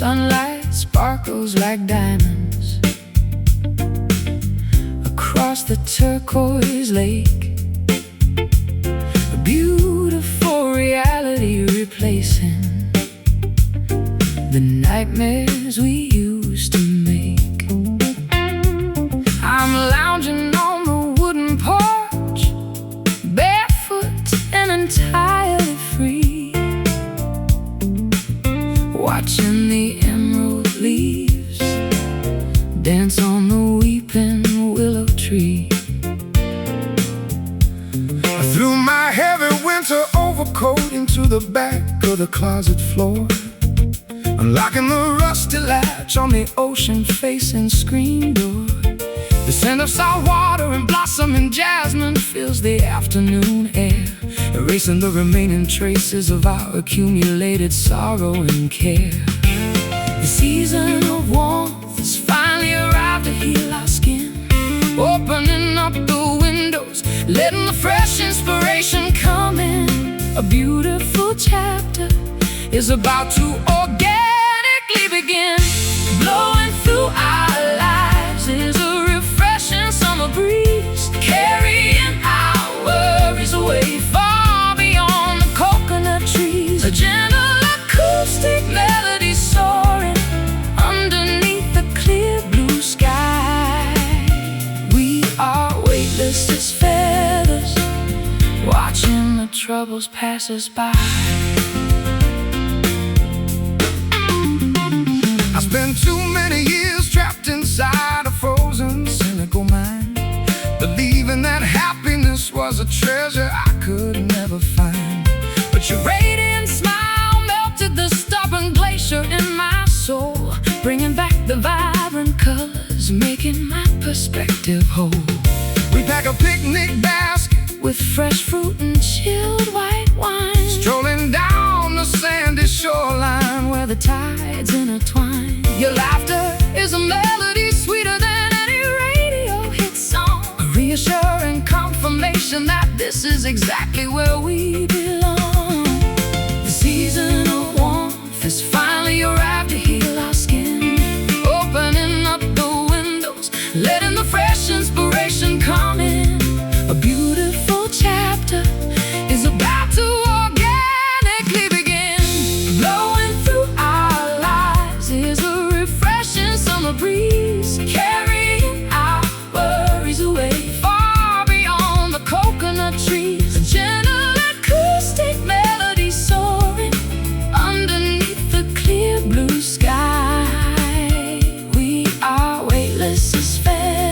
Sunlight sparkles like diamonds across the turquoise lake. A beautiful reality replacing the nightmares we used to make. I'm lounging on the wooden porch, barefoot and entirely free, watching the emerald leaves dance on the weeping willow tree. I threw my heavy winter overcoat into the back of the closet floor, unlocking the rusty latch on the ocean-facing screen door. The scent of salt water and blossoming jasmine fills the afternoon air, erasing the remaining traces of our accumulated sorrow and care. The season of warmth has finally arrived to heal our skin, opening up the windows, letting the fresh inspiration come in. A beautiful chapter is about to organically begin. Blowing through our lives is a refreshing summer breeze, carrying our worries away far beyond the coconut trees. A gentle acoustic melody soaring underneath the clear blue sky. We are weightless as feathers, watching the troubles pass us by. I spent too many years trapped inside a frozen, cynical mind, believing that happiness was a treasure I could never find. But your radiant smile melted the stubborn glacier in my soul, bringing back the vibrant colors, making my perspective whole. We pack a picnic basket with fresh fruit and chilled white wine, strolling down the sandy shoreline where the tides intertwine. Your laughter is a melody sweeter than any radio hit song, a reassuring confirmation that this is exactly where we belong. The season of warmth has finally arrived to heal our skin, opening up the windows, letting the fresh inspiration come in. A beautiful chapter is about to organically begin. Blowing through our lives is a refreshing summer breeze, carrying our worries away far beyond the coconut trees. A gentle acoustic melody soaring underneath the clear blue sky. We are weightless as feathers,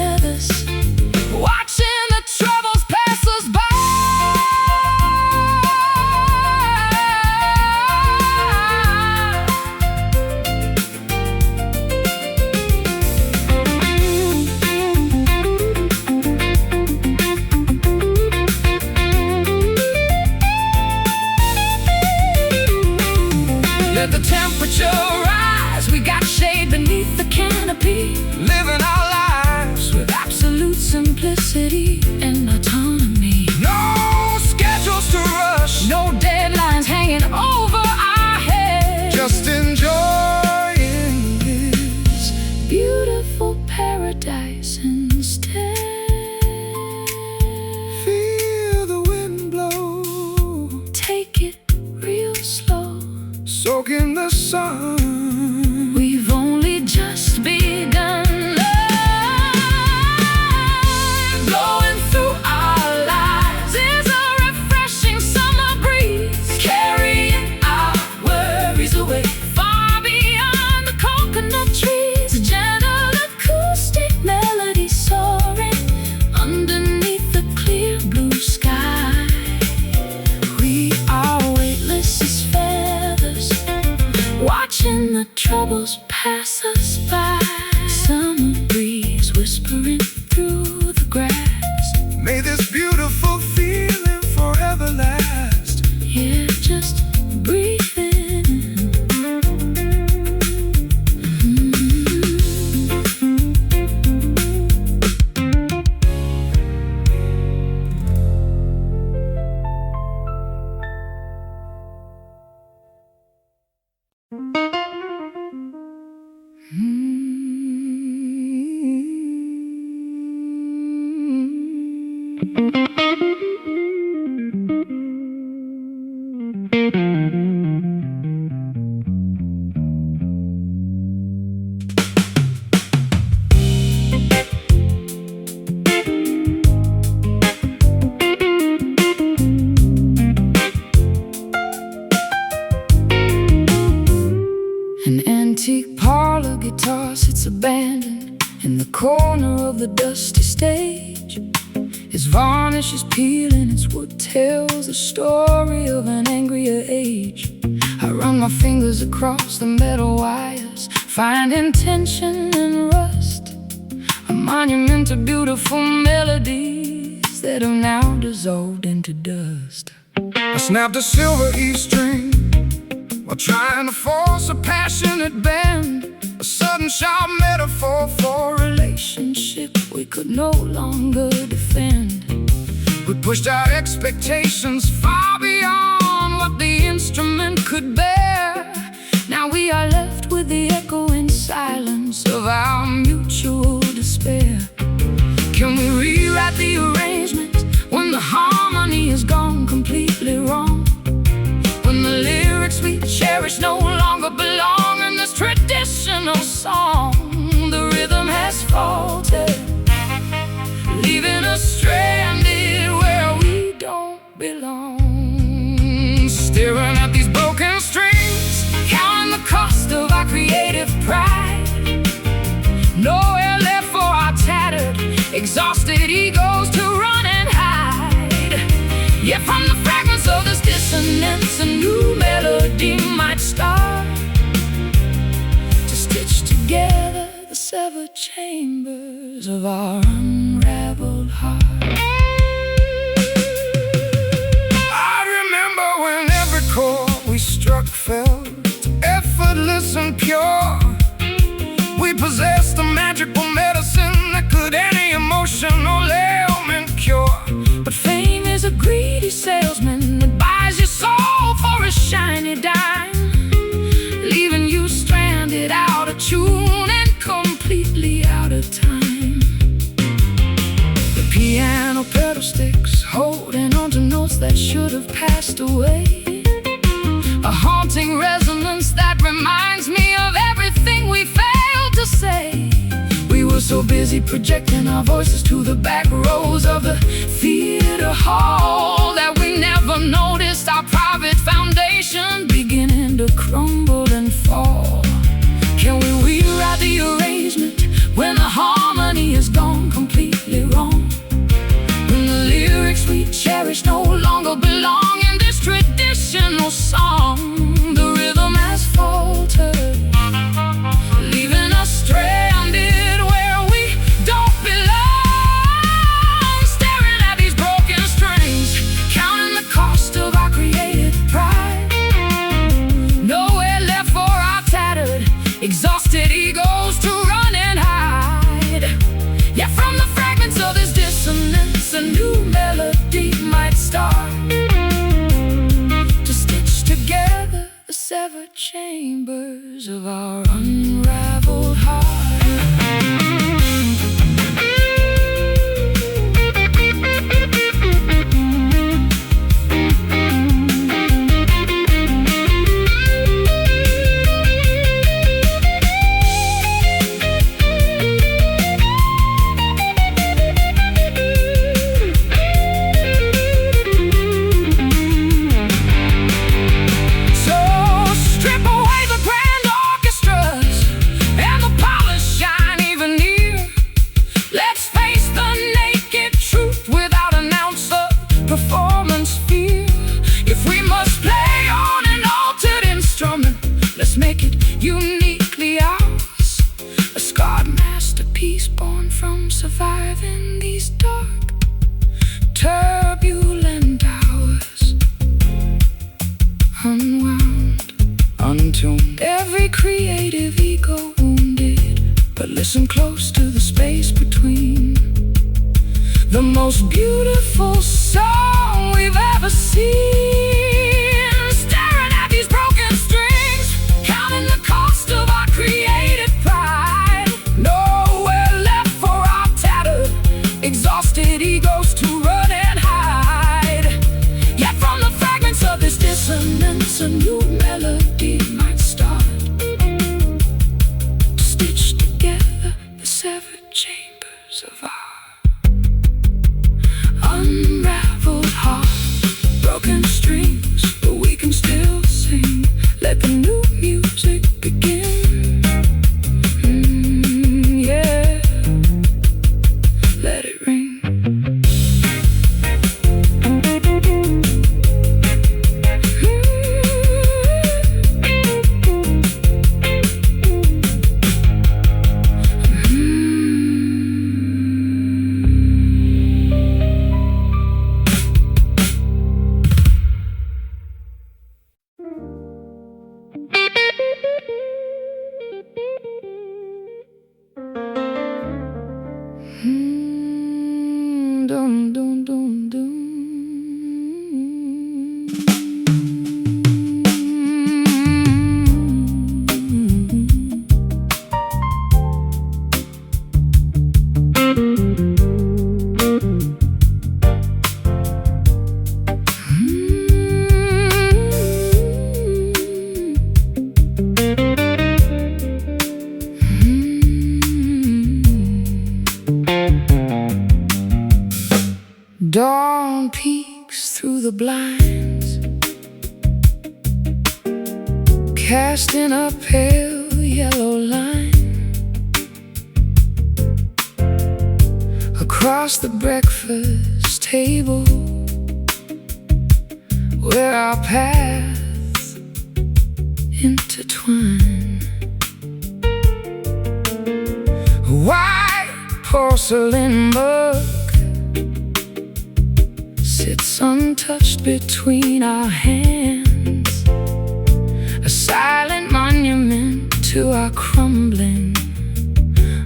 pass us by. Summer breeze whispering through the grass. May this beautiful feeling forever last. Yeah, just breathe in. An antique parlor guitar sits abandoned in the corner of the dusty stage. Its varnish is peeling, its wood tells the story of an angrier age. I run my fingers across the metal wires, finding tension and rust, a monument to beautiful melodies that have now dissolved into dust. I snapped a silver E string while trying to force a passionate bend, a sudden sharp metaphor for a relationship we could no longer defend. We pushed our expectations far beyond what the instrument could bear. Now we are left with the echoing silence of our mutual despair. Can we rewrite the arrangement when the harmony has gone completely wrong? When the lyrics we cherish no longer belong in this traditional song, the rhythm has faltered, leaving us stranded where we don't belong. Staring at these broken strings, counting the cost of our creative pride. Nowhere left for our tattered, exhausted egos to run and hide. Yet from the fragments of this dissonance, a new melody might start to stitch together the severed chambers of our unraveled heart. I remember when every chord we struck felt effortless and pure. We possessed a magical medicine that could any emotional ailment cure. But fame is a greedy salesman that buys your soul for a shiny dime, leaving you stranded, out of tune and completely out of time. The piano pedal sticks holding on to notes that should have passed away, a haunting resonance that reminds me of everything we failed to say. We were so busy projecting our voices to the back rows of the theater hall that we never noticed our private foundation beginning to crumble and fall. Can we rewrite the arrangement when the harmony has gone completely wrong? When the lyrics we cherish no longer belong in this traditional song, the rhythm has faltered, leaving us stranded where we don't belong. Staring at these broken strings, counting the cost of our creative pride. Nowhere left for our tattered, exhausted egos to run and hide. Yet from the fragments of this dissonance, a new melody might start to stitch together the severed chambers of our unraveled heart. So strip away the grand orchestra surviving these dark, turbulent hours. Unwound, untuned, every creative ego wounded. But listen close to the space between. The most beautiful song we've ever seen. Staring at these broken strings, counting the cost of our creative pride. Nowhere left for our tattered, exhausted egos to run and hide. Yet from the fragments of this dissonance, a new melody might start to stitch together the severed chambers of our unraveled heart. Broken strings, but we can still sing. Let the new music begin. Yeah, let it ring. Dum dum dum dum. Dawn peeks through the blinds, casting a pale yellow line across the breakfast table, where our paths intertwine. A white porcelain mug sits untouched between our hands, a silent monument to our crumbling,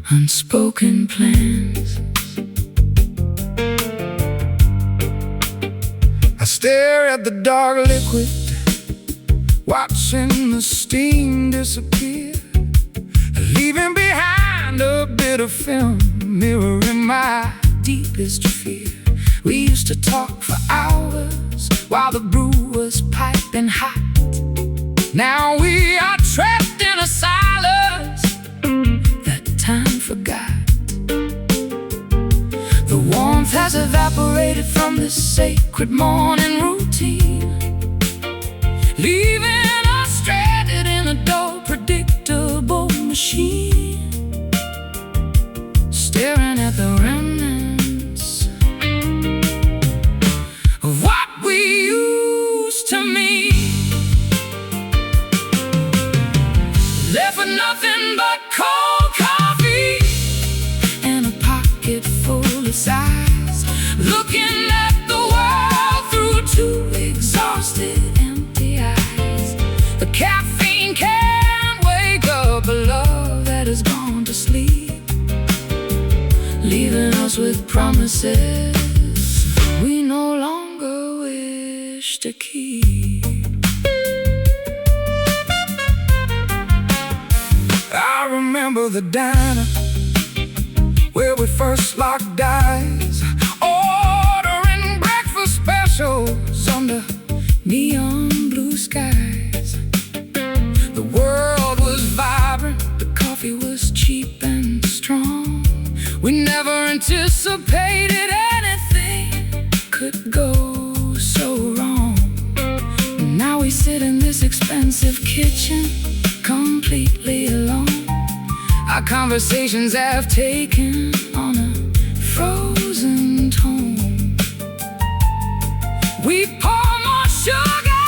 unspoken plans. I stare at the dark liquid, watching the steam disappear, leaving behind a bit of film, mirroring my deepest fear. We used to talk for hours while the brew was piping hot. Now we are trapped in a silence that time forgot. The warmth has evaporated from this sacred morning routine, leaving us stranded in a dull, predictable machine, staring at the remnants of what we used to mean. Left with nothing but cold coffee and a pocket full of sighs, looking at the world through two exhausted, empty eyes. The caffeine can't wake up a love that has gone to sleep, leaving us with promises we no longer wish to keep. I remember the diner where we first locked eyes, ordering breakfast specials under neon blue skies. The world was vibrant, the coffee was cheap and strong. We never anticipated anything could go so wrong. Now we sit in this expensive kitchen, completely alone. Our conversations have taken on a frozen tone. We pour more sugar,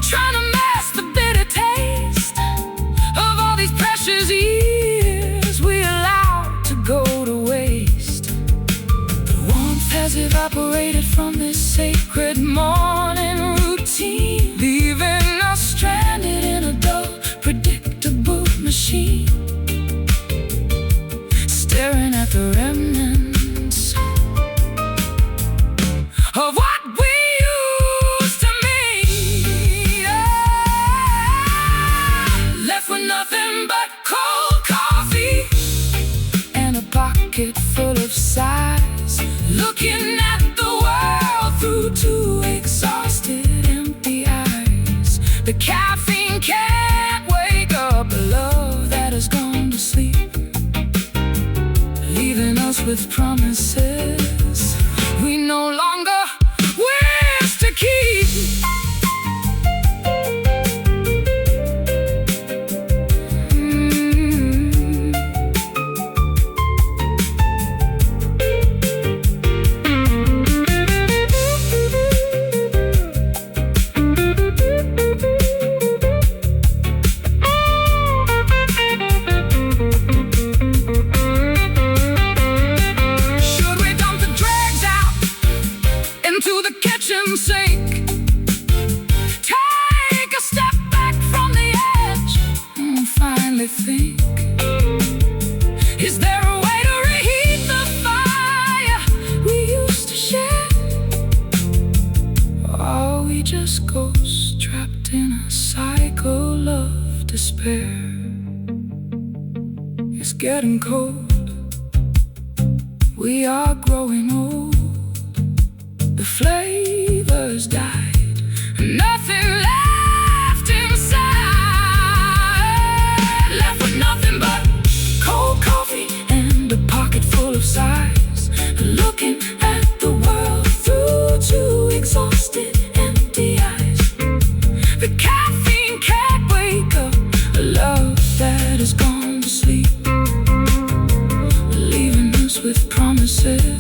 trying to mask the bitter taste of all these precious years we allowed to go to waste. evaporated from this sacred morning routine, leaving us stranded in a dull, predictable machine, staring at the remnants of what we used to mean. Left with nothing but cold coffee and a pocket full of sighs, looking at the world through two exhausted, empty eyes. The caffeine can't wake up a love that has gone to sleep, leaving us with promises we no longer wish to keep. To the kitchen sink, take a step back from the edge, and finally think, is there a way to reheat the fire we used to share? Or are we just ghosts trapped in a cycle of despair? It's getting cold, we are growing old. The flavors died, nothing left inside. Left with nothing but cold coffee and a pocket full of sighs, looking at the world through two exhausted, empty eyes. The caffeine can't wake up a love that has gone to sleep, leaving us with promises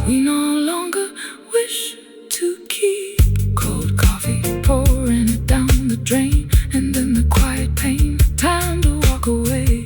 we no longer wish to keep. Cold coffee, pouring it down the drain, and then the quiet pain, time to walk away.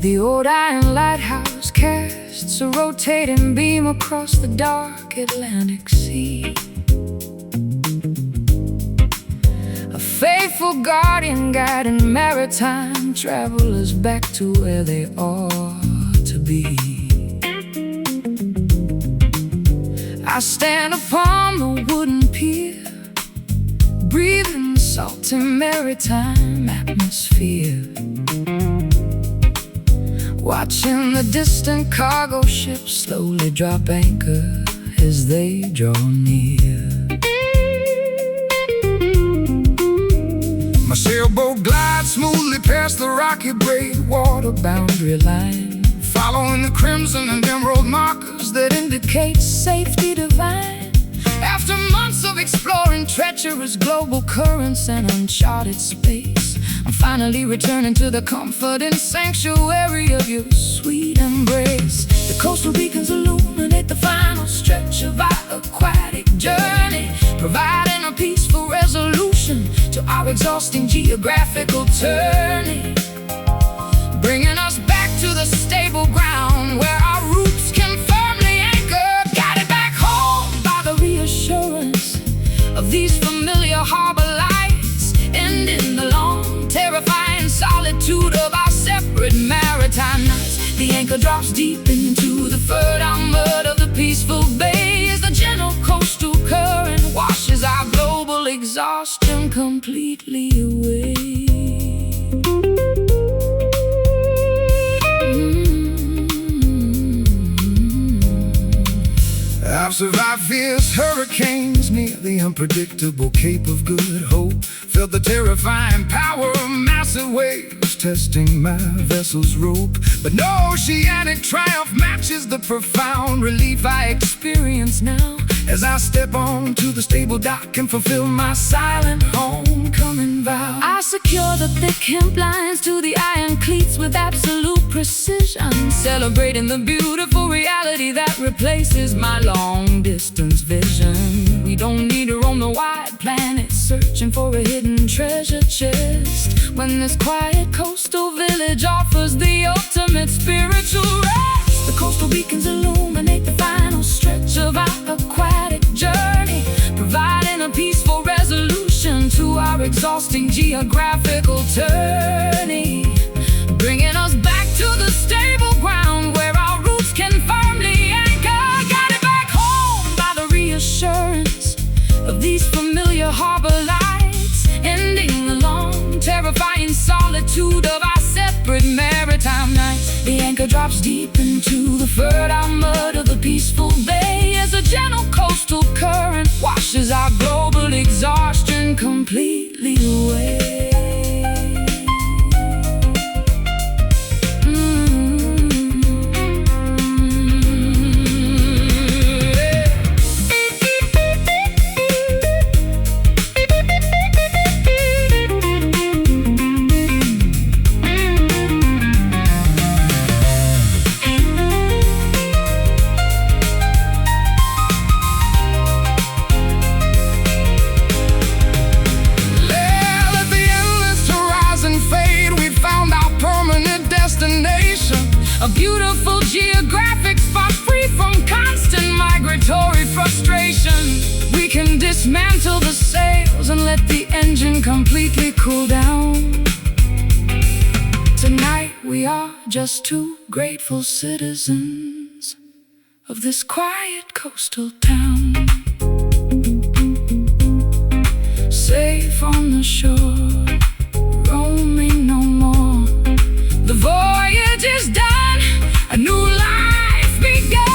The old iron lighthouse casts a rotating beam across the dark Atlantic Sea. A faithful guardian guiding maritime travelers back to where they ought to be. I stand upon the wooden pier, breathing the salty maritime atmosphere, watching the distant cargo ships slowly drop anchor as they draw near. My sailboat glides smoothly past the rocky breakwater boundary line, following the crimson and emerald markers that indicate Safety divine. after months of exploring treacherous global currents and uncharted space, I'm finally returning to the comfort and sanctuary of your sweet embrace. The coastal beacons illuminate the final stretch of our aquatic journey, providing a peaceful resolution to our exhausting geographical turning, bringing us back to the stable ground where our roots can firmly anchor, guided back home by the reassurance of these familiar harbor lights, ending the long, terrifying solitude of our separate maritime nights. The anchor drops deep into the fertile mud of the peaceful bay as the gentle coastal current washes our global exhaustion completely away. I've survived fierce hurricanes near the unpredictable Cape of Good Hope. Felt the terrifying power of massive waves testing my vessel's rope. But no oceanic triumph matches the profound relief I experience now, as I step onto the stable dock and fulfill my silent homecoming vow. I secure the thick hemp lines to the iron cleats with absolute precision, celebrating the beautiful reality that replaces my long-distance vision. We don't need to roam the wide planet searching for a hidden treasure chest, when this quiet coastal village offers the ultimate spiritual rest. The coastal beacons illuminate the final stretch of our aquatic journey, providing a peaceful resolution to our exhausting geographical tourney, bringing us back to the stable ground where our roots can firmly anchor. Guided back home by the reassurance of these familiar harbor lights, ending the long, terrifying solitude of our separate maritime nights. The anchor drops deep into the fertile mud of the peaceful bay, as a gentle coastal current washes our global exhaustion completely away. A beautiful geographic spot free from constant migratory frustration. We can dismantle the sails and let the engine completely cool down. Tonight we are just two grateful citizens of this quiet coastal town, safe on the shore, roaming no more. The voyage is done, a new life begun.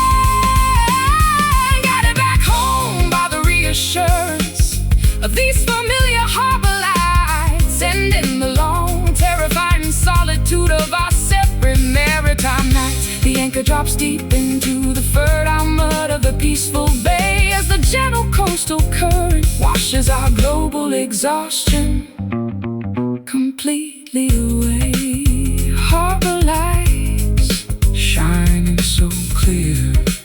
Guided back home by the reassurance of these familiar harbor lights, and in the long, terrifying solitude of our separate maritime nights. The anchor drops deep into the fertile mud of the peaceful bay, as the gentle coastal current washes our global exhaustion completely away. Harbor lights shining so clear,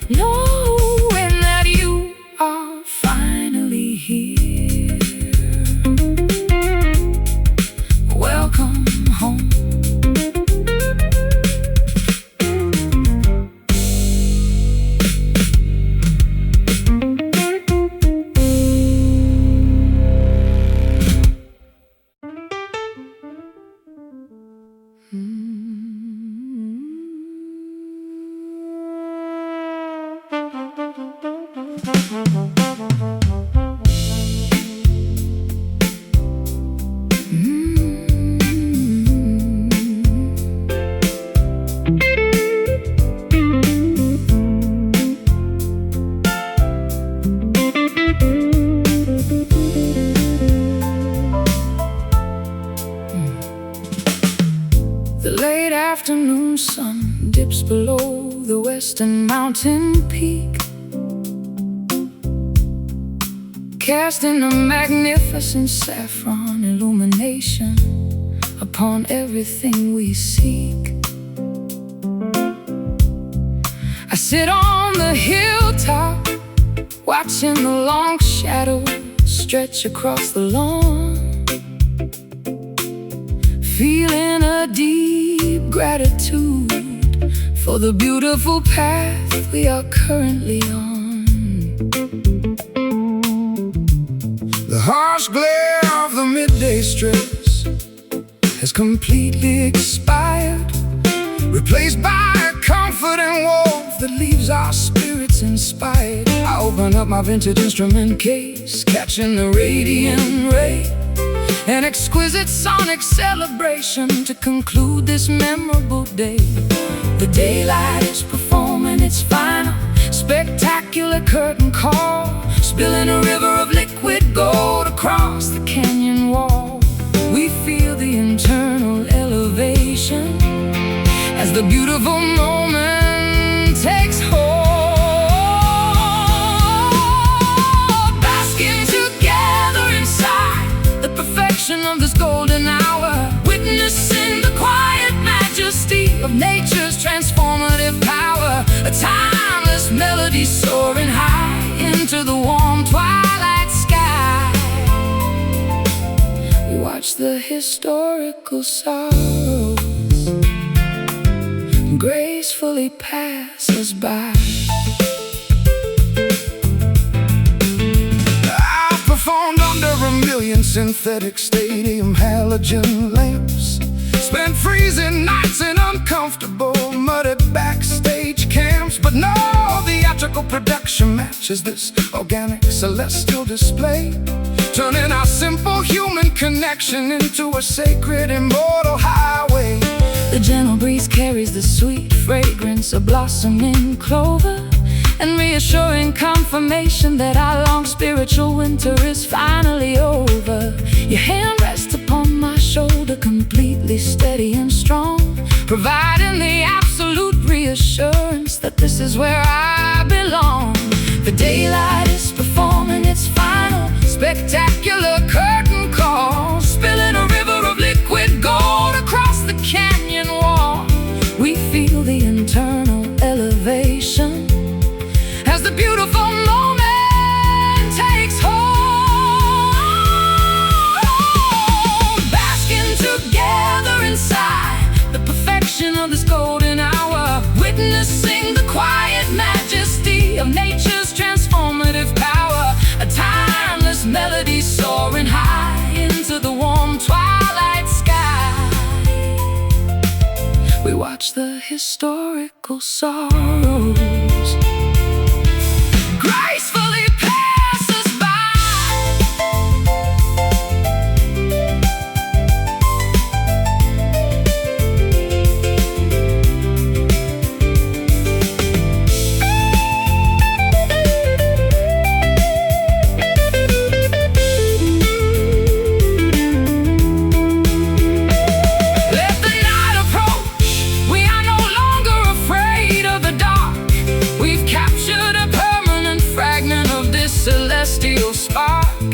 knowing that you are finally here. Welcome home. The late afternoon sun dips below the western mountain peak, casting a magnificent saffron illumination upon everything we seek. I sit on the hilltop, watching the long shadows stretch across the lawn, feeling a deep gratitude for the beautiful path we are currently on. The harsh glare of the midday stress has completely expired, replaced by a comforting warmth that leaves our spirits inspired. I open up my vintage instrument case, catching the radiant ray, an exquisite sonic celebration to conclude this memorable day. The daylight is performing its final spectacular curtain call, spilling a river of liquid gold across the canyon wall. We feel the internal elevation as the beautiful moment takes hold, basking together inside the perfection of this golden hour, witnessing the quiet majesty of nature's transformative power, a timeless melody soaring high into the warm twilight sky. We watch the historical sorrows gracefully pass us by. I've performed under 1,000,000 synthetic stadium halogen lamps, spent freezing nights in uncomfortable muddy backstage camps, but no theatrical production matches this organic celestial display, turning our simple human connection into a sacred immortal highway. The gentle breeze carries the sweet fragrance of blossoming clover, and reassuring confirmation that our long spiritual winter is finally over. Your hand rests upon my shoulder, completely steady and strong, providing the absolute reassurance that this is where I belong. The daylight is performing its final spectacular curtain call, spilling a river of liquid gold across the canyon wall. We feel the internal elevation as the beautiful moment takes hold, basking together inside the perfection of this golden hour, witnessing the quiet majesty of nature's transformative power, a timeless melody soaring high into the warm twilight sky. We watch the historical sorrows gracefully pass us by. Let the night approach, we are no longer afraid of the dark. We've captured a permanent fragment of this celestial spark,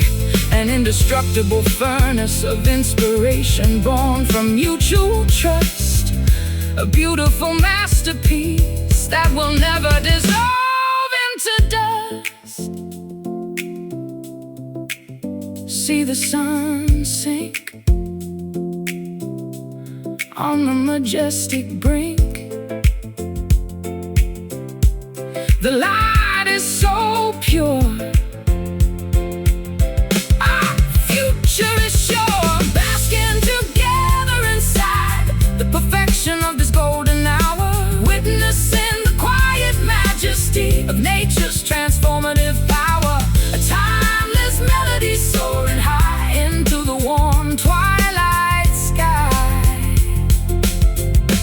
an indestructible furnace of inspiration born from mutual trust, a beautiful masterpiece that will never dissolve into dust. See the sun sink on the majestic brink. The light is so pure, our future is sure, basking together inside the perfection of this golden hour, witnessing the quiet majesty of nature's transformative power, a timeless melody soaring high into the warm twilight sky.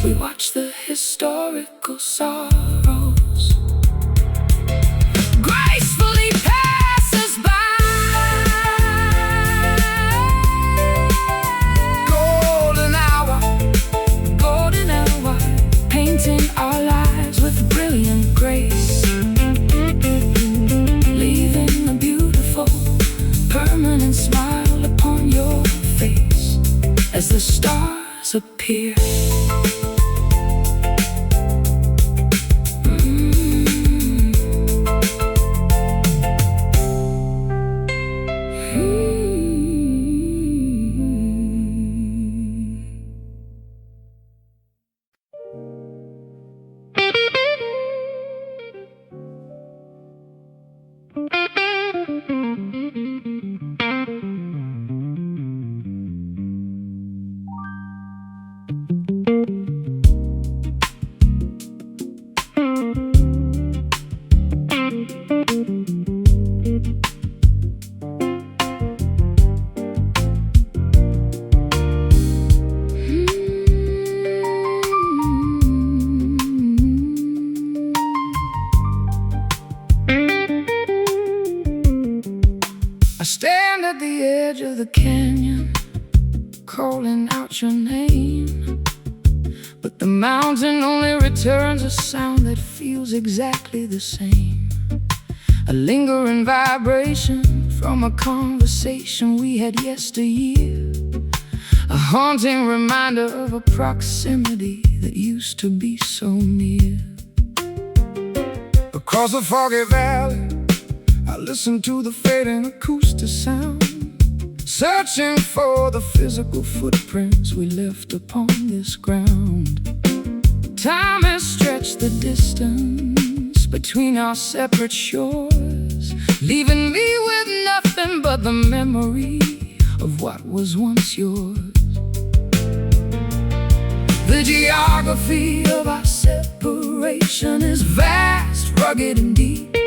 We watch the historical sorrows gracefully pass us by. Golden hour, painting our lives with brilliant grace, leaving a beautiful, permanent smile upon your face as the stars appear. the edge of the canyon, calling out your name. But the mountain only returns a sound that feels exactly the same. A lingering vibration from a conversation we had yesteryear. A haunting reminder of a proximity that used to be so near. Across the foggy valley, I listen to the fading acoustic sound, searching for the physical footprints we left upon this ground. Time has stretched the distance between our separate shores, leaving me with nothing but the memory of what was once yours. The geography of our separation is vast, rugged and deep,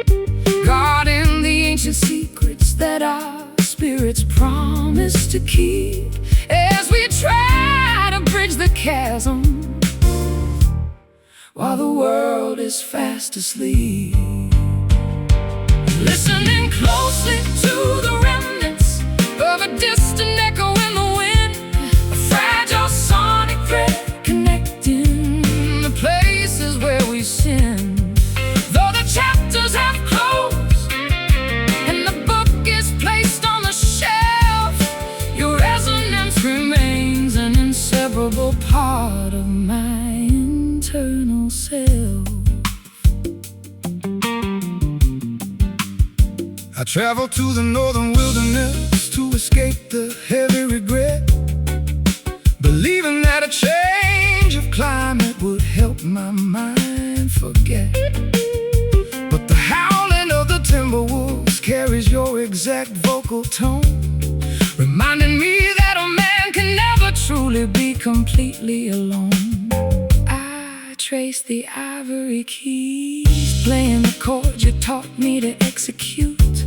guarding the ancient secrets that our spirits promise to keep, as we try to bridge the chasm while the world is fast asleep. Listening closely to the remnants of a distant echo in the wind, a fragile sonic thread connecting the places where we sin. Though the chapters have closed and the book is placed on the shelf, your resonance remains an inseparable part of my internal self. I travel to the northern wilderness to escape the heavy regret, believing that a change of climate would help my mind forget. But the howling of the timber wolves carries your exact vocal tone, reminding me that a man can never truly be completely alone. I trace the ivory keys, playing the chords you taught me to execute,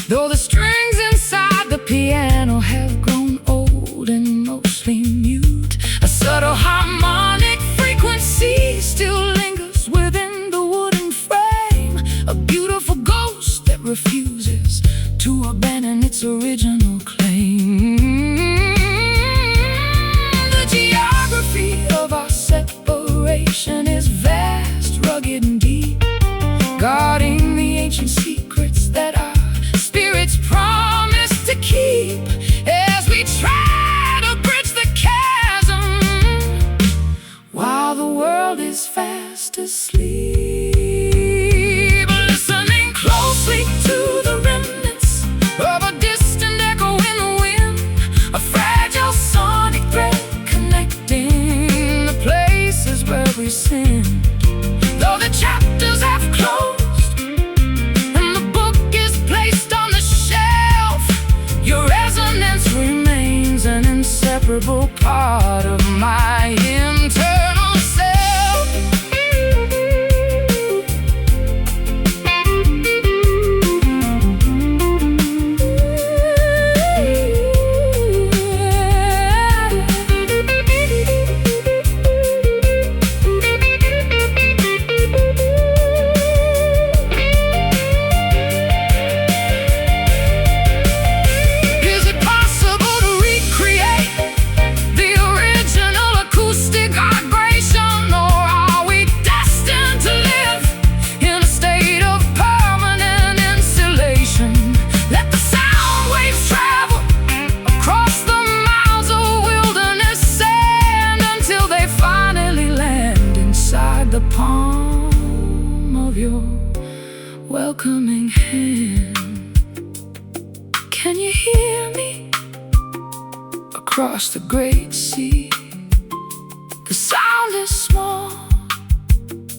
though the strings inside the piano have grown old and mostly mute. A subtle harmonic frequency still lingers within the wooden frame, a beautiful ghost that refuses to abandon its original claim. The geography of our separation is vast, rugged and deep, guarding the ancient secrets that our spirits promise to keep, as we try to bridge the chasm while the world is fast asleep. Listening closely to the remnants of a distant echo in the wind, a fragile sonic thread connecting the places where we sin. Though the chapters have closed and the book is placed on the shelf, your resonance remains an inseparable part of my internal self. Is it possible to recreate the original acoustic vibration, or are we destined to live in a state of permanent insulation? Let the sound waves travel across the miles of wilderness sand until they finally land inside the palm of your welcoming hand. Can you hear me across the great sea? The sound is small,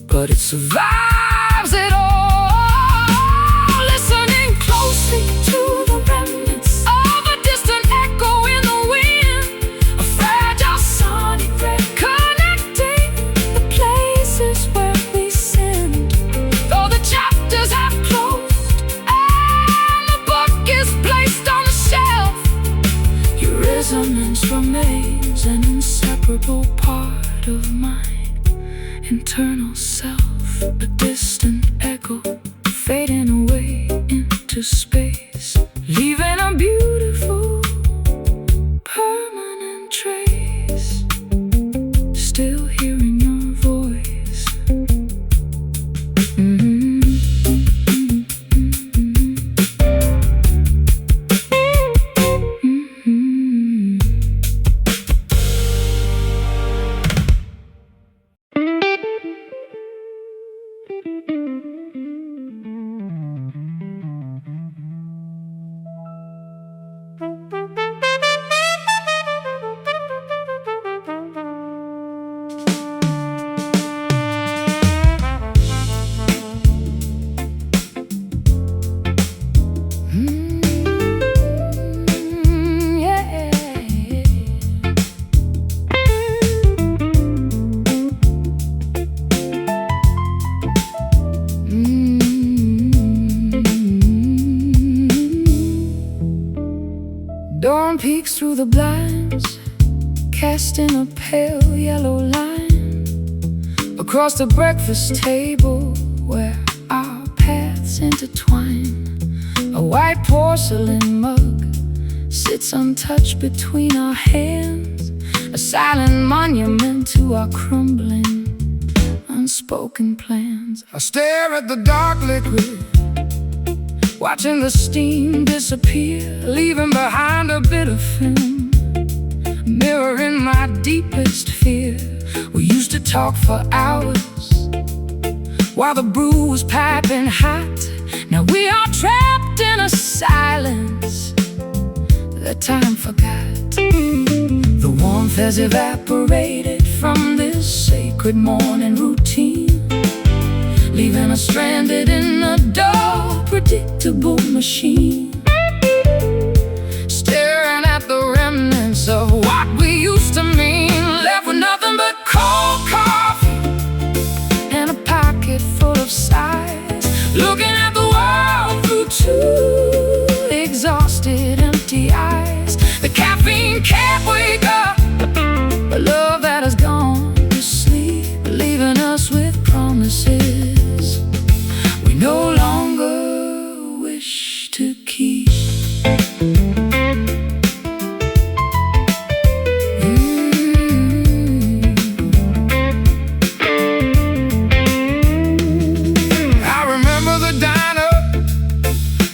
but it survives it all. Listening closely to the remnants of a distant echo in the wind, a fragile sonic thread connecting the places where we sinned. Though the chapters have closed and the book is placed on the shelf, your resonance remains an inseparable part of my internal self. A distant echo fading away into space, leaving a beautiful Dawn peeks through the blinds, casting a pale yellow line across the breakfast table where our paths intertwine. A white porcelain mug sits untouched between our hands, a silent monument to our crumbling, unspoken plans. I stare at the dark liquid, watching the steam disappear, leaving behind a bit of film, mirroring my deepest fear. We used to talk for hours while the brew was piping hot. Now we are trapped in a silence that time forgot. The warmth has evaporated from this sacred morning routine, leaving us stranded in a dull, predictable machine, staring at the remnants of what we used to mean, left with nothing but cold coffee and a pocket full of sighs, looking at the world through two exhausted, empty eyes. The caffeine can't wake up a love that has gone to sleep, leaving us with promises we no longer wish to keep. I remember the diner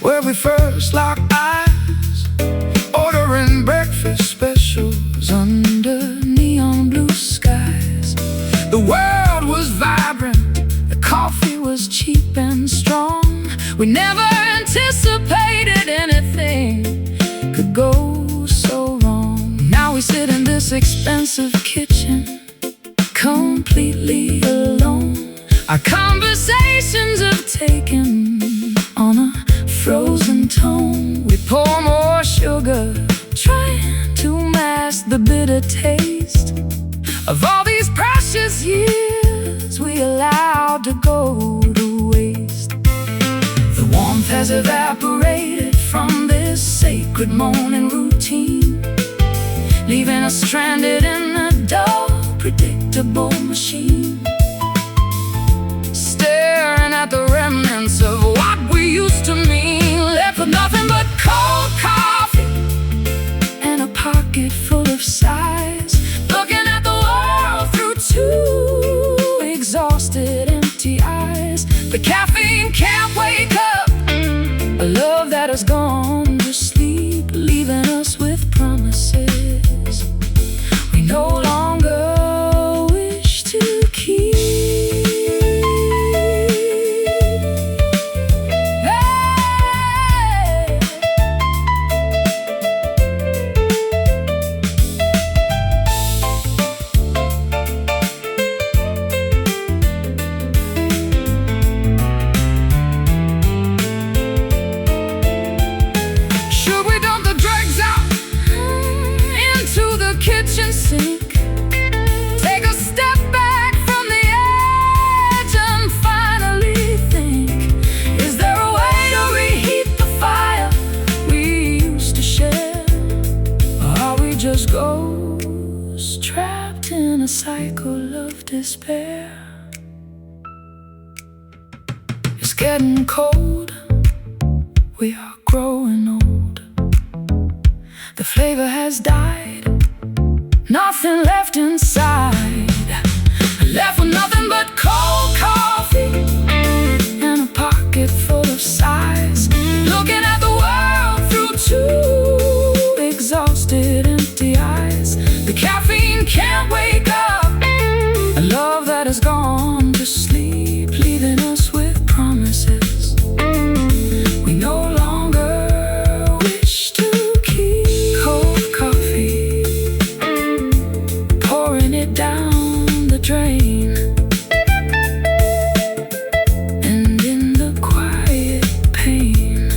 where we first locked eyes, ordering breakfast specials under neon blue skies. The world was vibrant, the coffee was cheap and strong. We never anticipated anything could go so wrong. Now we sit in this expensive kitchen, completely alone. Our conversations have taken on a frozen tone. We pour more sugar, trying to mask the bitter taste of all these precious years we allowed to go to waste. The warmth has evaporated from this sacred morning routine, leaving us stranded in a dull, predictable machine, staring at the remnants of what we used to mean, left with nothing but cold coffee and a pocket full of sighs, looking at the world through two exhausted, empty eyes. The caffeine can't wake up a love that has gone to sleep, leaving us with promises we no longer wish to keep. Kitchen sink, take a step back from the edge and finally think, is there a way to reheat the fire we used to share? Or are we just ghosts trapped in a cycle of despair? It's getting cold, we are growing old. The flavor has died, nothing left inside, left with nothing but cold coffee and a pocket full of sighs, looking at the world through two exhausted, empty eyes. The caffeine can't wake up a love that has gone to sleep, leaving us with promises we no longer wish to keep. Cold coffee, pouring it down the drain, and in the quiet pain,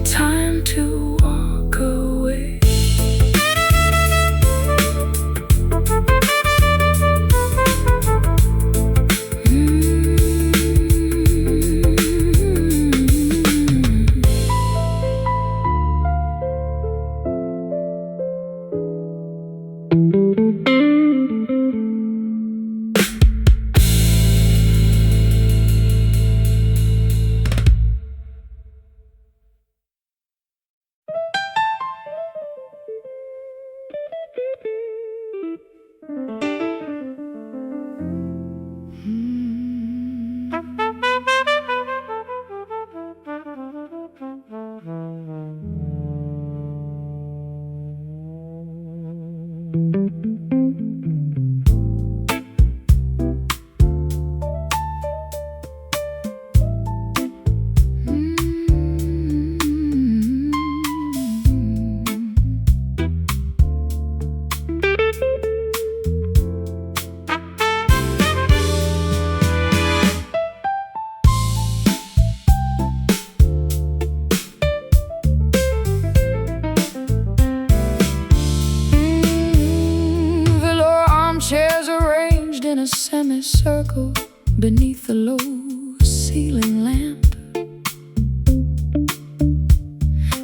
time to walk Chairs arranged in a semicircle beneath the low ceiling lamp.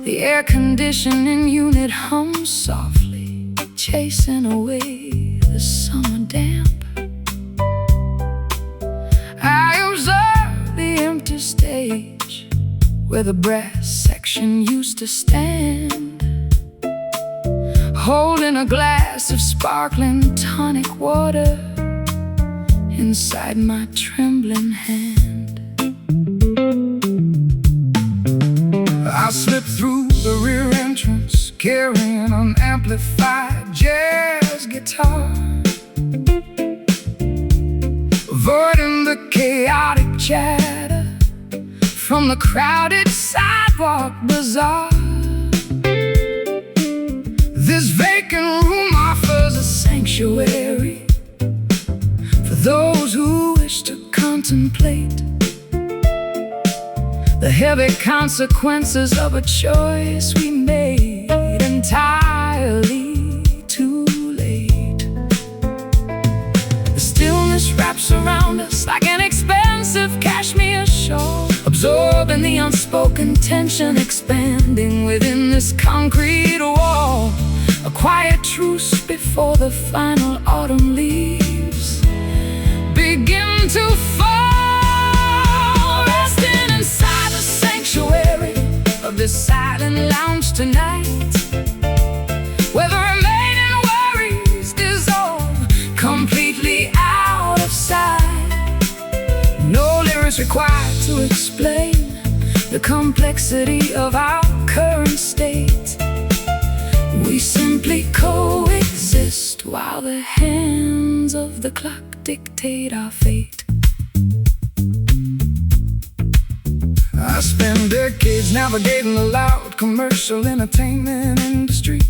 The air conditioning unit hums softly, chasing away the summer damp. I observe the empty stage where the brass section used to stand, holding a glass of sparkling tonic water inside my trembling hand. I slip through the rear entrance, carrying an amplified jazz guitar, avoiding the chaotic chatter from the crowded sidewalk bazaar. This vacant room offers a sanctuary for those who wish to contemplate the heavy consequences of a choice we made entirely too late. The stillness wraps around us like an expensive cashmere shawl, absorbing the unspoken tension expanding within this concrete wall. A quiet truce before the final autumn leaves begin to fall, resting inside the sanctuary of this silent lounge tonight, where the remaining worries dissolve completely out of sight. No lyrics required to explain the complexity of our current state. We simply coexist while the hands of the clock dictate our fate. I spent decades navigating the loud commercial entertainment industry,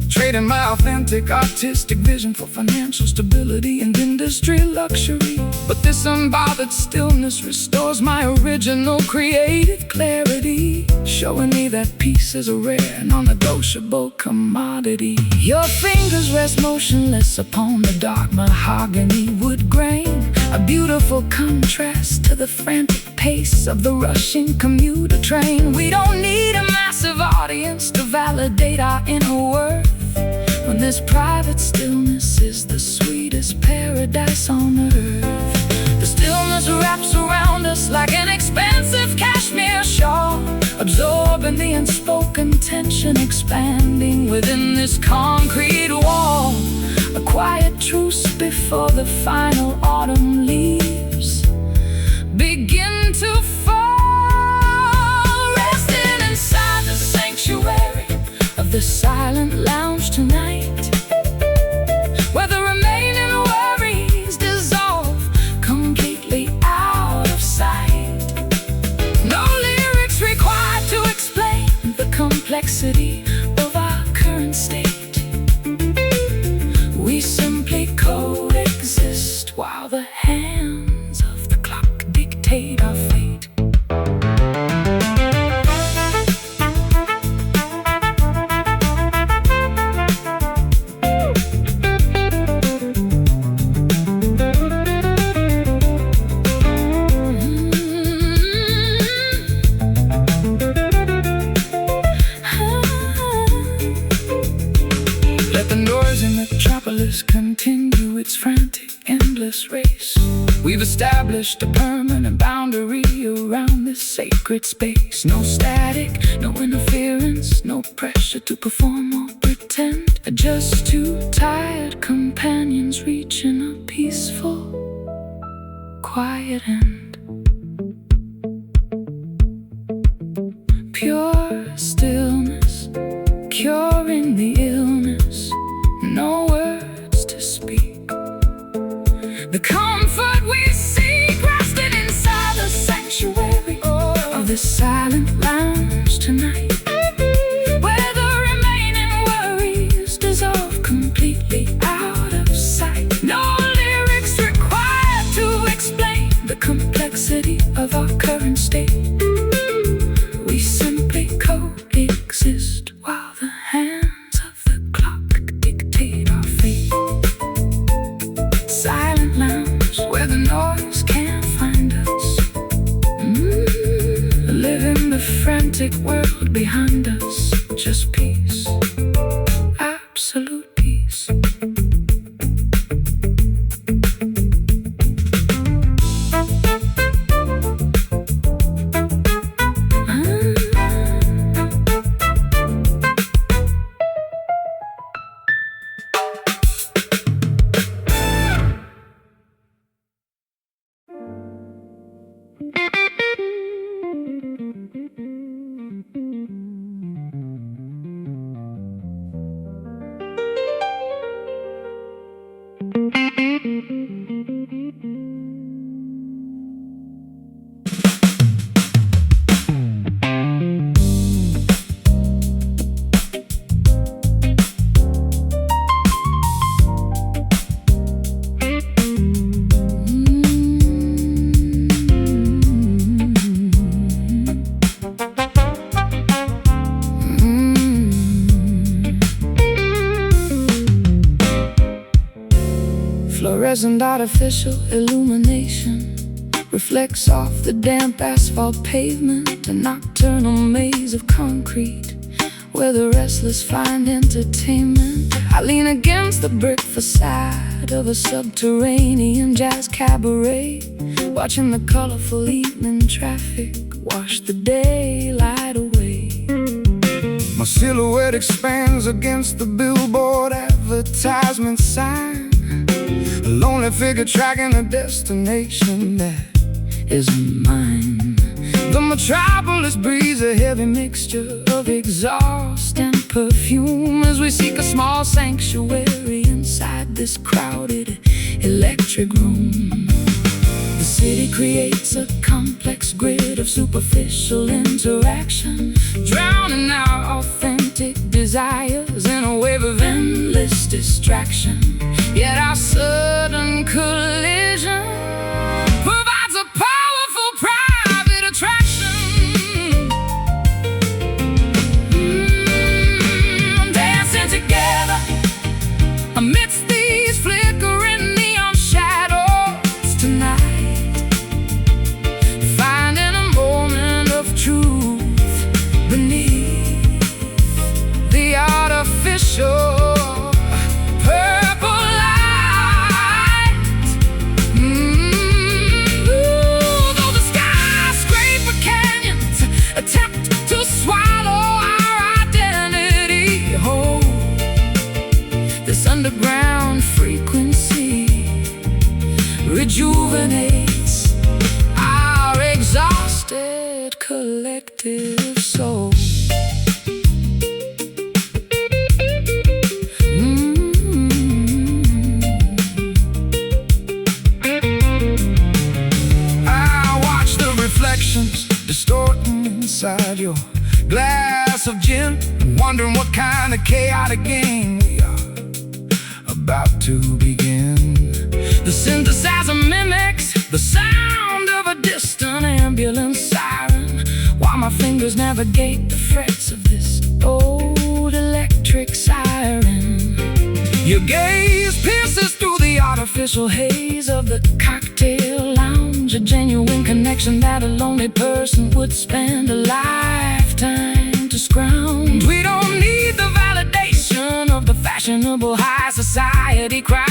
trading my authentic artistic vision for financial stability and industry luxury. But this unbothered stillness restores my original creative clarity, showing me that peace is a rare, non-negotiable commodity. Your fingers rest motionless upon the dark mahogany wood grain, a beautiful contrast to the frantic pace of the rushing commuter train. We don't need a massive audience to validate our inner worth, when this private stillness is the sweetest paradise on earth. The stillness wraps around us like an expensive cashmere shawl, absorbing the unspoken tension expanding within this concrete wall. A quiet truce before the final autumn leaves begin to fall, resting inside the sanctuary of the silent lounge tonight, where the remaining worries dissolve completely out of sight. No lyrics required to explain the complexity of our current state. We simply coexist while the hands of the clock dictate our fate. Let the noise in the metropolis continue its frantic, endless race. We've established a permanent boundary around this sacred space. No static, no interference, no pressure to perform or pretend. Just two tired companions reaching a peaceful, quiet end. Pure stillness, curing the illness. No word rest while the hands of the clock dictate our fate. Silent lounge where the noise can't find us. Living the frantic world behind us. Just peace, absolute peace. Fluorescent artificial illumination reflects off the damp asphalt pavement, a nocturnal maze of concrete where the restless find entertainment. I lean against the brick facade of a subterranean jazz cabaret, watching the colorful evening traffic wash the daylight away. My silhouette expands against the billboard advertisement sign, a lonely figure tracking a destination that isn't mine. The metropolis breathes a heavy mixture of exhaust and perfume as we seek a small sanctuary inside this crowded electric room. The city creates a complex grid of superficial interaction, drowning our authentic desires in a wave of endless distraction. Yet our sudden collision provides a powerful private attraction. Dancing together amidst these flickering neon shadows tonight, finding a moment of truth beneath the artificial underground frequency rejuvenates our exhausted collective soul. I watch the reflections distorting inside your glass of gin, wondering what kind of chaotic game we are about to begin. The synthesizer mimics the sound of a distant ambulance siren, while my fingers navigate the frets of this old electric siren. Your gaze pierces through the artificial haze of the cocktail lounge, a genuine connection that a lonely person would spend a lifetime to scrounge. We don't need the validation of the fashionable high society crowd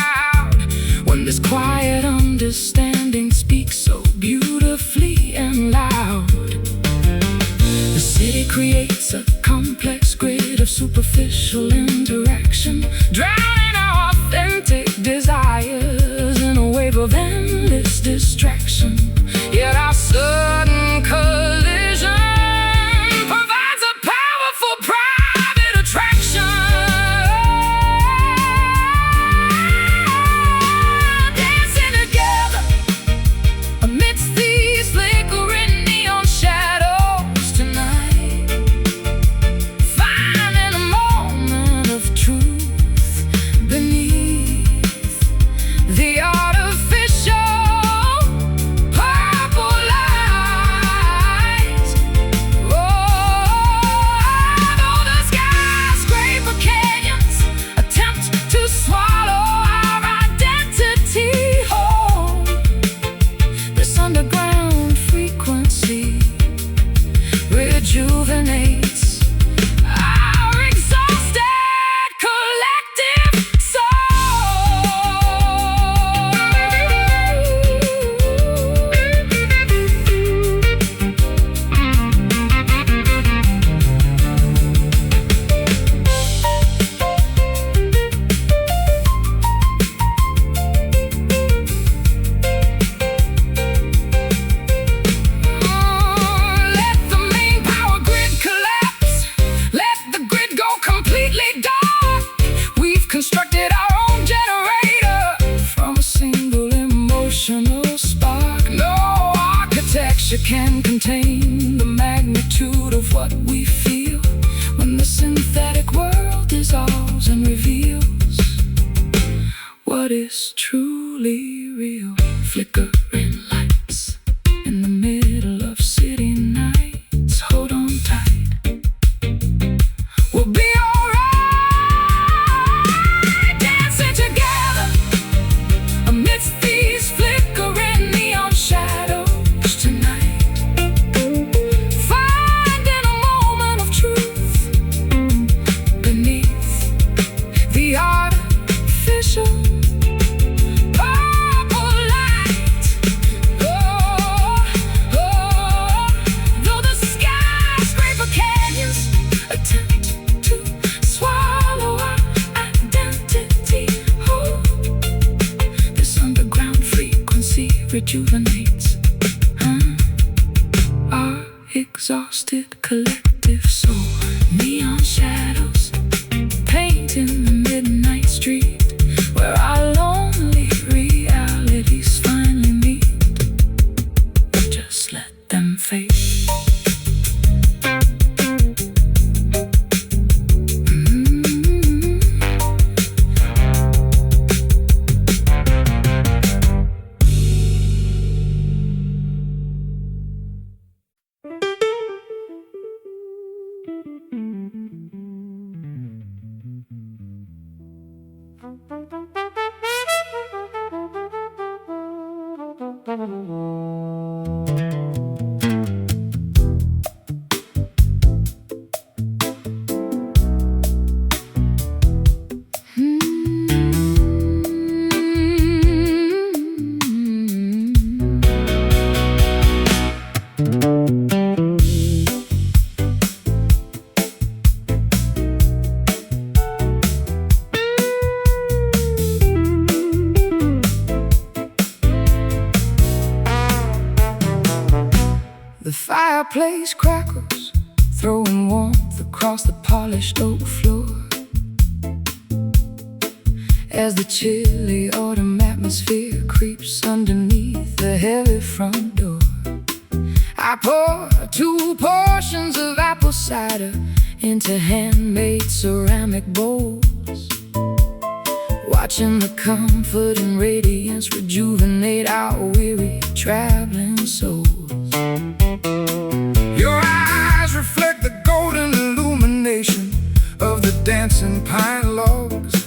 when this quiet understanding speaks so beautifully and loud. The city creates a complex grid of superficial interaction, drowning our authentic desires in a wave of endless distraction. Yet our sudden collision provides a powerful private attraction. Dancing together amidst these flickering neon shadows tonight, finding a moment of truth what is truly real. Flickering lights in the middle of city nights. Hold on tight, we'll be alright. Dancing together amidst these flickering neon shadows tonight. Finding a moment of truth beneath the artificial purple light. Though the skyscraper canyons attempt to swallow our identity, this underground frequency rejuvenates our exhausted collective soul. Neon shadows painting the midnight street where our lonely realities finally meet. Just let them fade. The fireplace crackles, throwing warmth across the polished oak floor. As the chilly autumn atmosphere creeps underneath the heavy front door, I pour 2 portions of apple cider into handmade ceramic bowls, watching the comfort and radiance rejuvenate our weary traveling souls. Your eyes reflect the golden illumination of the dancing pine logs,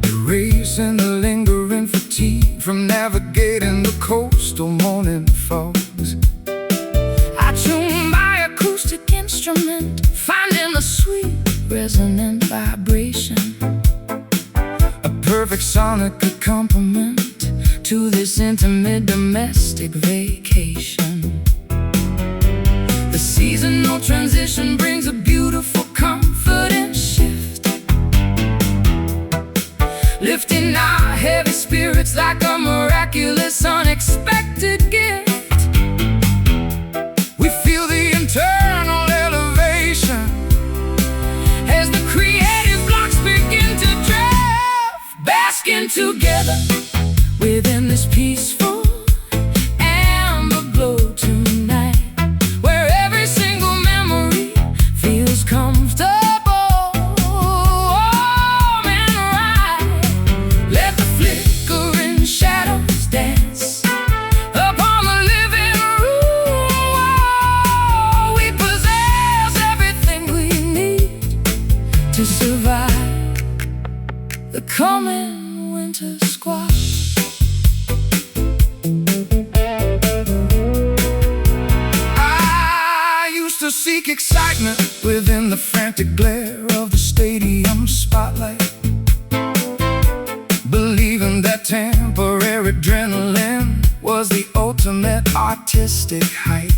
erasing the lingering fatigue from navigating the coastal morning fogs. I tune my acoustic instrument, finding the sweet resonant vibration, A perfect sonic accompaniment to this intimate domestic vacation. The seasonal transition brings a beautiful comfort and shift, lifting our heavy spirits like a miraculous unexpected gift. We feel the internal elevation As the creative blocks begin to drift, basking together within this peaceful amber glow tonight, where every single memory feels comfortable, warm and right. Let the flickering shadows dance upon the living room wall. We possess everything we need to survive the coming winter squall. to seek excitement within the frantic glare of the stadium spotlight, believing that temporary adrenaline was the ultimate artistic height.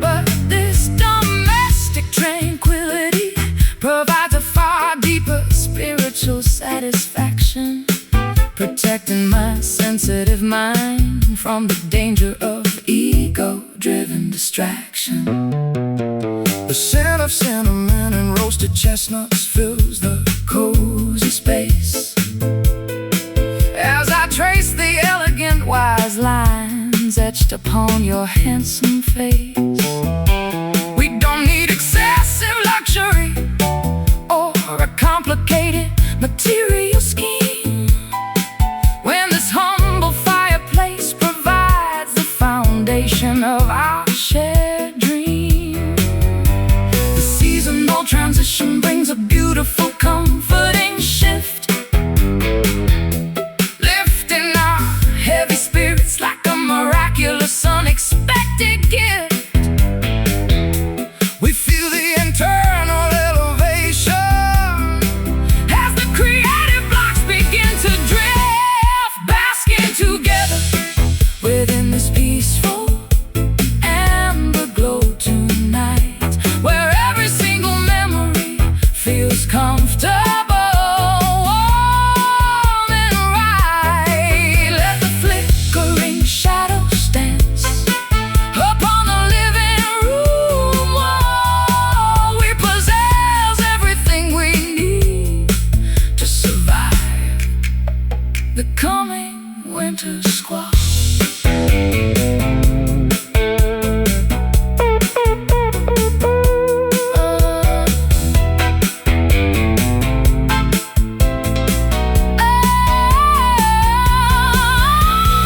But this domestic tranquility provides a far deeper spiritual satisfaction, protecting my sensitive mind from the danger of ego-driven distraction. The scent of cinnamon and roasted chestnuts fills the cozy space as I trace the elegant wise lines etched upon your handsome face. We don't need excessive luxury or a complicated material scheme. transition brings a beautiful, comforting shift, lifting our heavy spirits like a miraculous, unexpected gift. We feel the internal elevation as the creative blocks begin to drift, basking together within this peaceful amber glow tonight, where every single memory feels comfortable, warm and right. Let the flickering shadows dance upon the living room wall. We possess everything we need to survive the coming winter squall.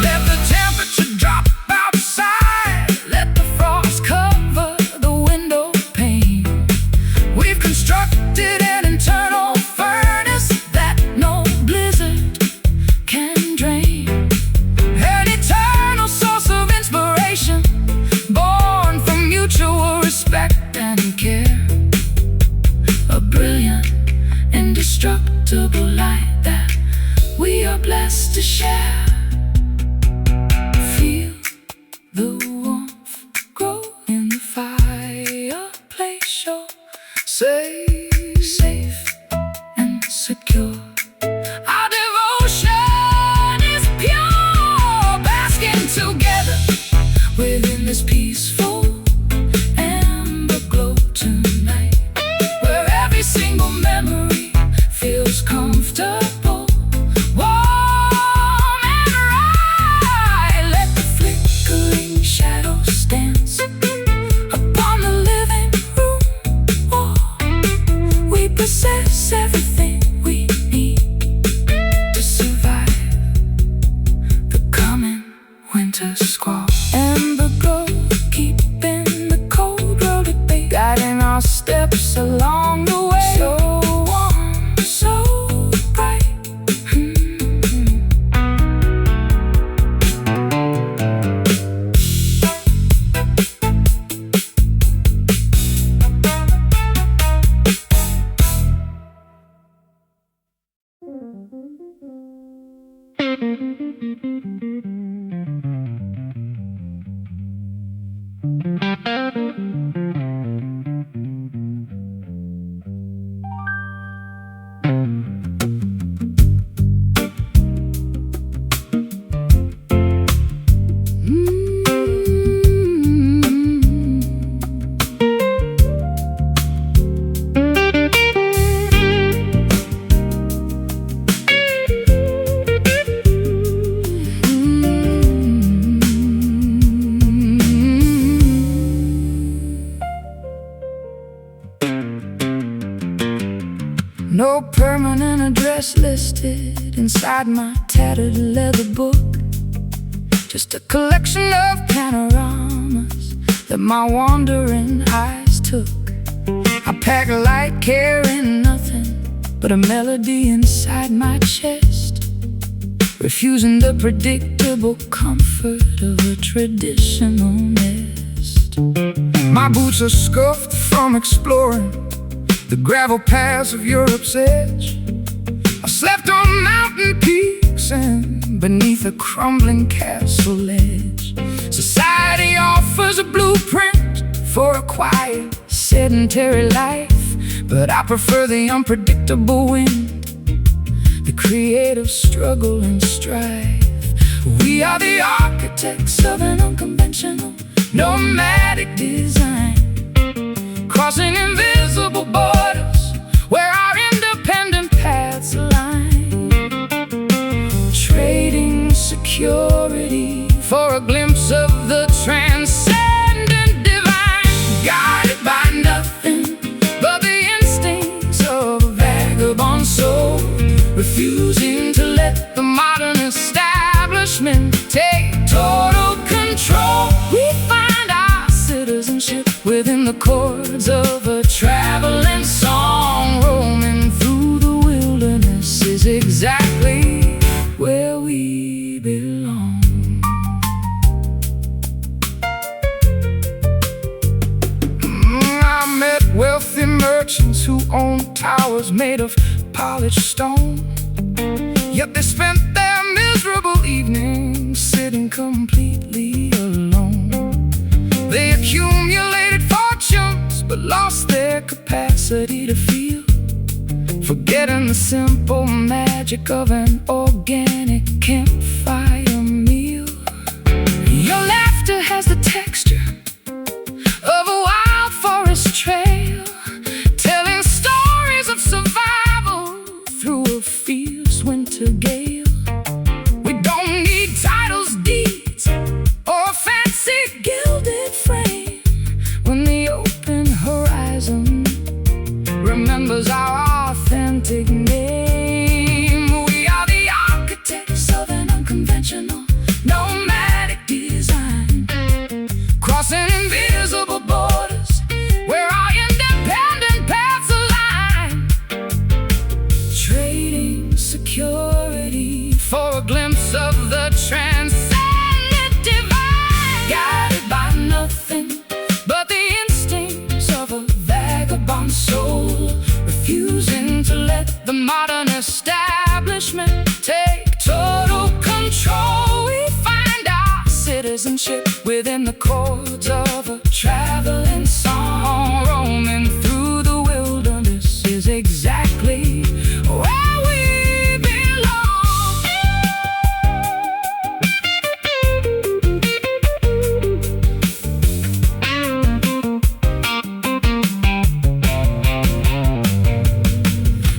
Let the temperature drop outside, let the frost cover the window pane. We've constructed an internal furnace that no blizzard can drain, an eternal source of inspiration, born from mutual respect and care. A brilliant, indestructible light that we are blessed to share. Feel the warmth grow in the fireplace, show safe and secure. Our devotion is pure, basking together within this peaceful amber glow tonight, where every single memory feels comfortable, warm and right. Let the flickering shadows dance upon the living room wall. We possess everything we need to survive the coming winter squall. Amber glow, keeping the cold road at bay, guiding our steps along the way. So warm, so bright. No permanent address listed inside my tattered leather book, just a collection of panoramas that my wandering eyes took. I pack light, carrying nothing but a melody inside my chest, refusing the predictable comfort of a traditional nest. My boots are scuffed from exploring the gravel paths of Europe's edge. I slept on mountain peaks and beneath a crumbling castle ledge. Society offers a blueprint for a quiet, sedentary life, but I prefer the unpredictable wind, the creative struggle and strife. We are the architects of an unconventional, nomadic design, crossing invisible borders where our independent paths align, trading security for a glimpse of the transcendent divine, guided by nothing but the instincts of a vagabond soul, refusing to let the modern establishment take total control. We find our citizenship within the chords of a traveling song. own towers made of polished stone. Yet they spent their miserable evenings sitting completely alone. They accumulated fortunes but lost their capacity to feel, forgetting the simple magic of an organic campfire meal. Your laughter has the texture of a wild forest trail, telling stories of survival through a fierce winter gale. We don't need titles, deeds, or a fancy gilded frame when the open horizon remembers our authentic name. We are the architects of an unconventional, nomadic design, crossing invisible borders where our independent paths align, trading security for a glimpse of the transcendent divine, guided by nothing but the instincts of a vagabond soul, refusing to let the modern establishment take total control. We find our citizenship within the chords of a traveling song. Roaming through the wilderness is exactly where we belong.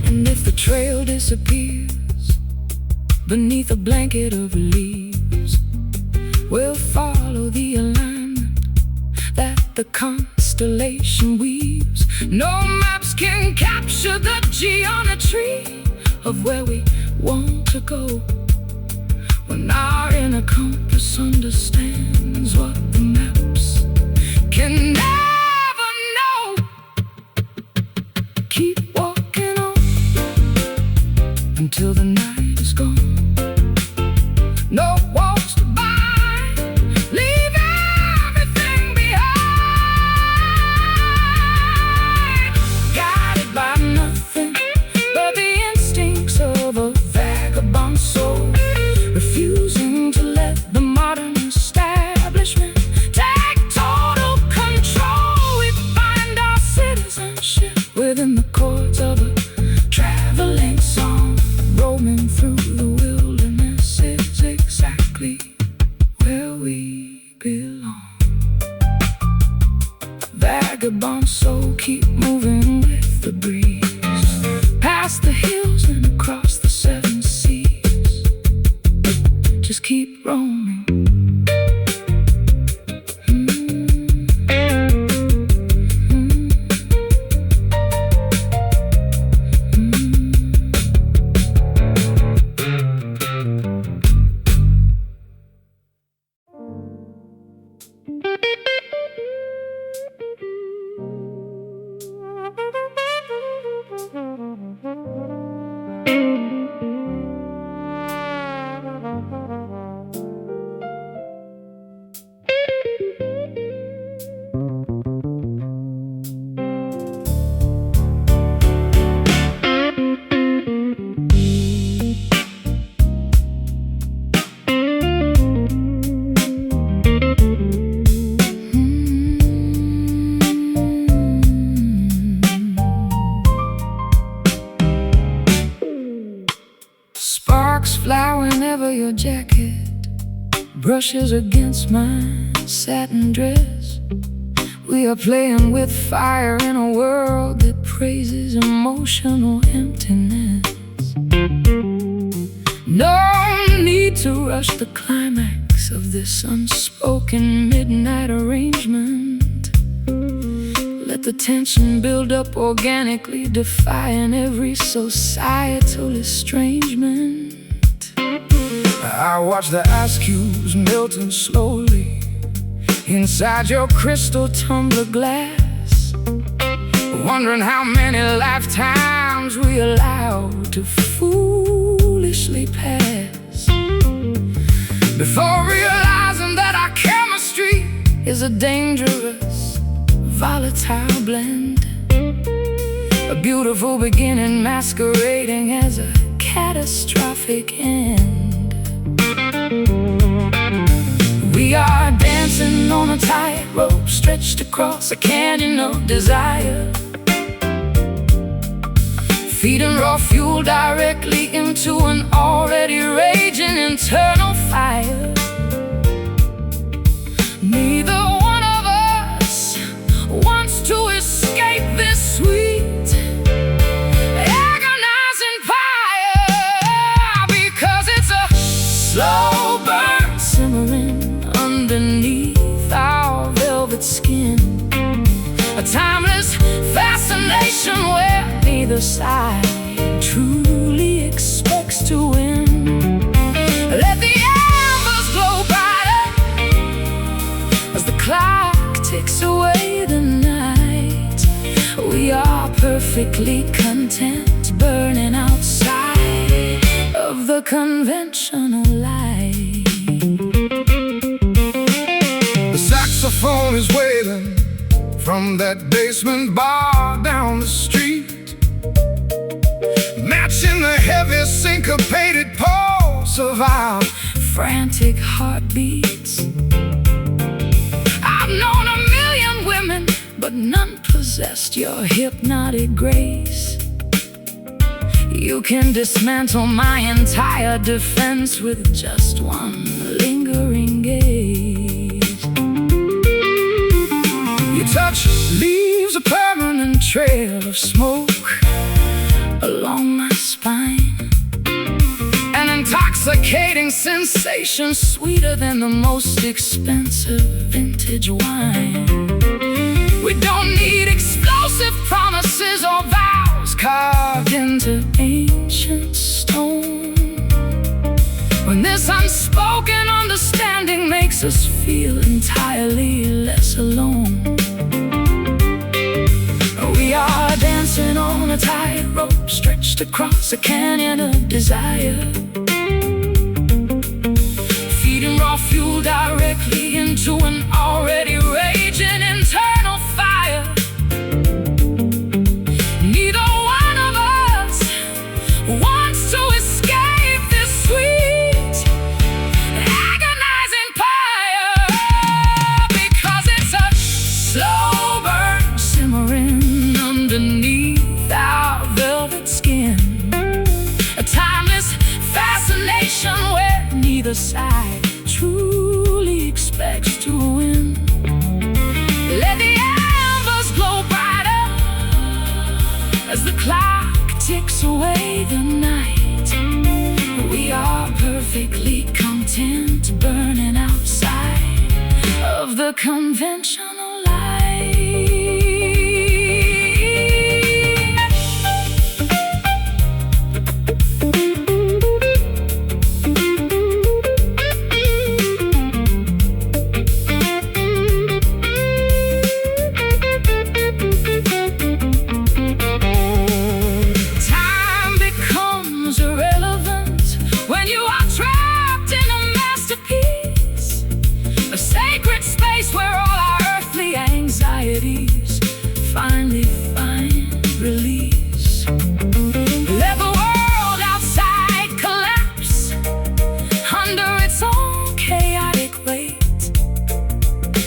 And if the trail disappears beneath a blanket of leaves, we'll follow the alignment that the constellation weaves. No maps can capture the geometry of where we want to go, when our inner compass understands what the maps can never know. Keep walking on until the night is gone. No walls to bind, leave everything behind, guided by nothing but the instincts of a vagabond soul, refusing to let the modern establishment take total control. We find our citizenship within the chords of a traveling song. Roaming through the wilderness is exactly where we belong. Vagabond soul, keep moving with the breeze, past the hills and across the 7 seas. Just keep roaming. Sparks fly whenever your jacket brushes against my satin dress. We are playing with fire in a world that praises emotional emptiness. No need to rush the climax of this unspoken midnight arrangement. Let the tension build up organically, defying every societal estrangement. I watch the ice cubes melting slowly inside your crystal tumbler glass, wondering how many lifetimes we allow to foolishly pass, before realizing that our chemistry is a dangerous, volatile blend. A beautiful beginning masquerading as a catastrophic end. We are dancing on a tightrope stretched across a canyon of desire, feeding raw fuel directly into an already raging internal fire. Neither one of us wants to escape this sweet, agonizing fire, because it's a slow burn simmering underneath our velvet skin, a timeless fascination where neither side truly expects to win. Let the embers glow brighter as the clock ticks away the night. We are perfectly content burning outside of the conventional light. The saxophone is wailing from that basement bar down the street, matching the heavy syncopated pulse of our frantic heartbeats. I've known a million women, but none possessed your hypnotic grace. You can dismantle my entire defense with just one lingering gaze. Your touch leaves a permanent trail of smoke along my spine, an intoxicating sensation sweeter than the most expensive vintage wine. We don't need explosive promises or vows carved into ancient stone, when this unspoken understanding makes us feel entirely less alone. We are dancing on a tightrope stretched across a canyon of desire, feeding raw fuel directly into an already raging internal fire. Neither one of us wants to escape this sweet, agonizing fire, because it's a slow burn simmering underneath our velvet skin, a timeless fascination where neither side truly expects to win. Let the embers glow brighter as the clock ticks away the night. We are perfectly content burning outside of the conventional light. Finally find release. Let the world outside collapse under its own chaotic weight.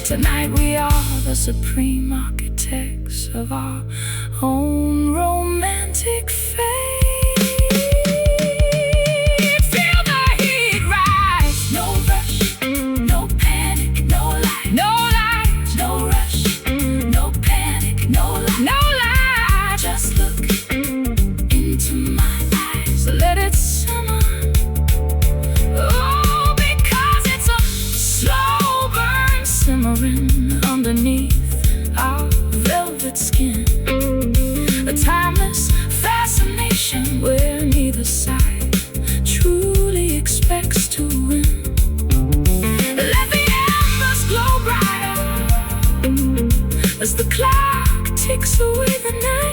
Tonight we are the supreme architects of our own romantic fate. Feel the heat rise. No rush, no panic, no light. No light, no rush, no panic, no light. No light. Just look into my eyes. Let it simmer. Oh, because it's a slow burn simmering underneath our velvet skin, a timeless fascination where neither side truly expects to win. Let the embers glow brighter as the clock ticks away the night.